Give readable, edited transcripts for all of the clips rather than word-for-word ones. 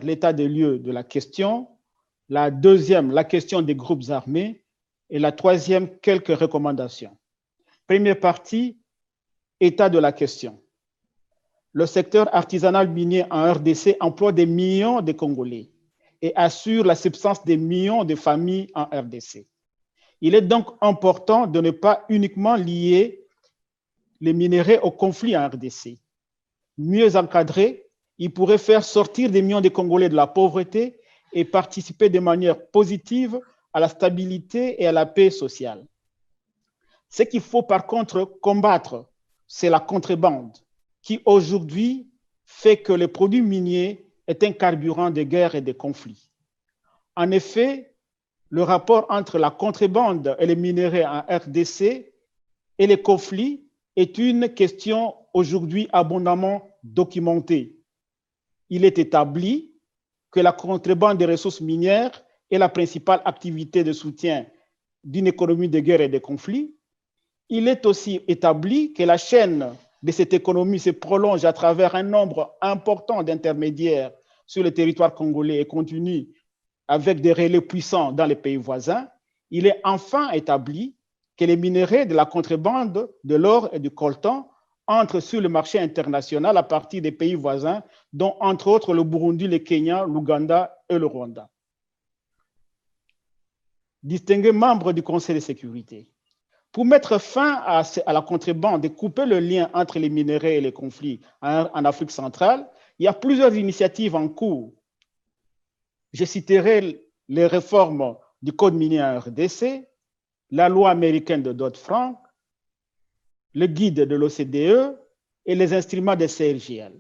première, l'état des lieux de la question. La deuxième, la question des groupes armés. Et la troisième, quelques recommandations. Première partie, état de la question. Le secteur artisanal minier en RDC emploie des millions de Congolais et assure la subsistance des millions de familles en RDC. Il est donc important de ne pas uniquement lier les minerais au conflit en RDC. Mieux encadré, il pourrait faire sortir des millions de Congolais de la pauvreté et participer de manière positive à la stabilité et à la paix sociale. Ce qu'il faut par contre combattre, c'est la contrebande qui aujourd'hui fait que le produit minier est un carburant de guerre et de conflits. En effet, le rapport entre la contrebande et les minerais en RDC et les conflits est une question aujourd'hui abondamment documentée. Il est établi que la contrebande des ressources minières est la principale activité de soutien d'une économie de guerre et de conflits. Il est aussi établi que la chaîne de cette économie se prolonge à travers un nombre important d'intermédiaires sur le territoire congolais et continue avec des relais puissants dans les pays voisins. Il est enfin établi que les minerais de la contrebande de l'or et du coltan entrent sur le marché international à partir des pays voisins, dont entre autres le Burundi, le Kenya, l'Ouganda et le Rwanda. Distingués membres du Conseil de sécurité, pour mettre fin à la contrebande et couper le lien entre les minerais et les conflits en Afrique centrale, il y a plusieurs initiatives en cours. Je citerai les réformes du Code minier en RDC, la loi américaine de Dodd-Frank, le guide de l'OCDE et les instruments de CRGL.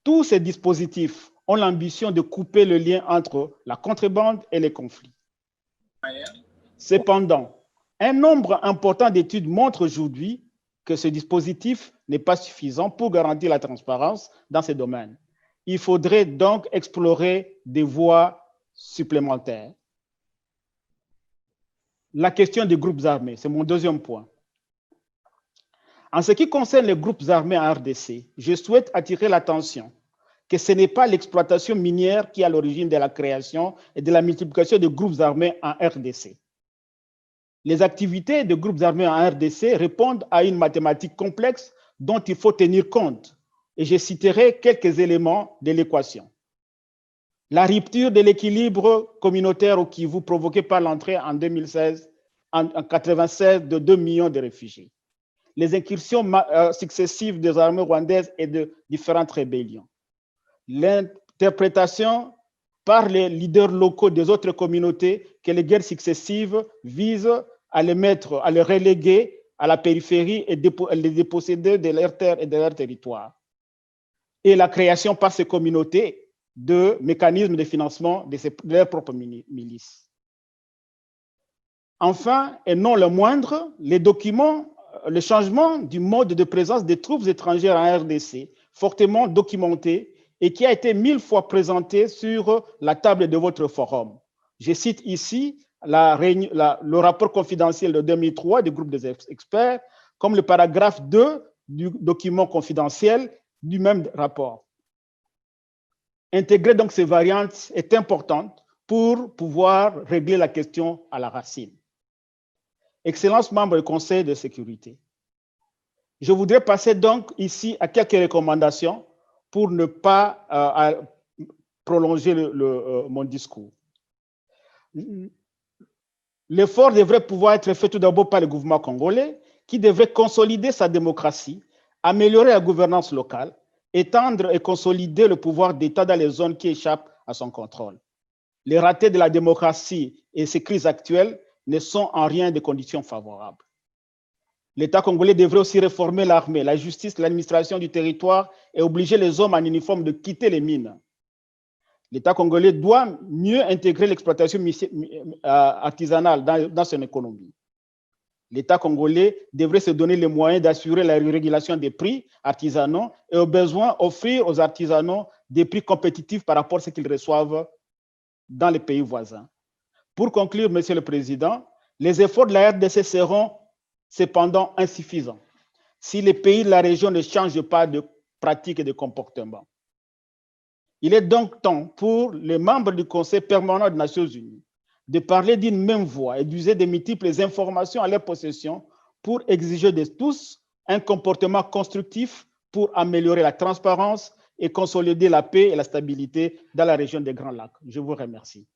Tous ces dispositifs ont l'ambition de couper le lien entre la contrebande et les conflits. Cependant, un nombre important d'études montrent aujourd'hui que ce dispositif n'est pas suffisant pour garantir la transparence dans ces domaines. Il faudrait donc explorer des voies supplémentaires. La question des groupes armés, c'est mon deuxième point. En ce qui concerne les groupes armés en RDC, je souhaite attirer l'attention que ce n'est pas l'exploitation minière qui est à l'origine de la création et de la multiplication de groupes armés en RDC. Les activités de groupes armés en RDC répondent à une mathématique complexe dont il faut tenir compte. Et je citerai quelques éléments de l'équation. La rupture de l'équilibre communautaire au Kivu provoquée par l'entrée en 2016, en 1996 de 2 millions de réfugiés. Les incursions successives des armées rwandaises et de différentes rébellions. L'interprétation par les leaders locaux des autres communautés que les guerres successives visent à les reléguer à la périphérie et les déposséder de leurs terres et de leur territoire. Et la création par ces communautés de mécanismes de financement de leurs propres milices. Enfin, et non le moindre, le changement du mode de présence des troupes étrangères en RDC, fortement documenté et qui a été 1000 fois présenté sur la table de votre forum. Je cite ici le rapport confidentiel de 2003 du groupe des experts, comme le paragraphe 2 du document confidentiel du même rapport. Intégrer donc ces variantes est importante pour pouvoir régler la question à la racine. Excellences membres du Conseil de sécurité, je voudrais passer donc ici à quelques recommandations pour ne pas prolonger mon discours. L'effort devrait pouvoir être fait tout d'abord par le gouvernement congolais qui devrait consolider sa démocratie, améliorer la gouvernance locale, étendre et consolider le pouvoir d'État dans les zones qui échappent à son contrôle. Les ratés de la démocratie et ces crises actuelles ne sont en rien des conditions favorables. L'État congolais devrait aussi réformer l'armée, la justice, l'administration du territoire et obliger les hommes en uniforme de quitter les mines. L'État congolais doit mieux intégrer l'exploitation artisanale dans son économie. L'État congolais devrait se donner les moyens d'assurer la régulation des prix artisanaux et au besoin offrir aux artisanaux des prix compétitifs par rapport à ce qu'ils reçoivent dans les pays voisins. Pour conclure, Monsieur le Président, les efforts de la RDC seront cependant insuffisants si les pays de la région ne changent pas de pratiques et de comportement. Il est donc temps pour les membres du Conseil permanent des Nations Unies de parler d'une même voix et d'user des multiples informations à leur possession pour exiger de tous un comportement constructif pour améliorer la transparence et consolider la paix et la stabilité dans la région des Grands Lacs. Je vous remercie.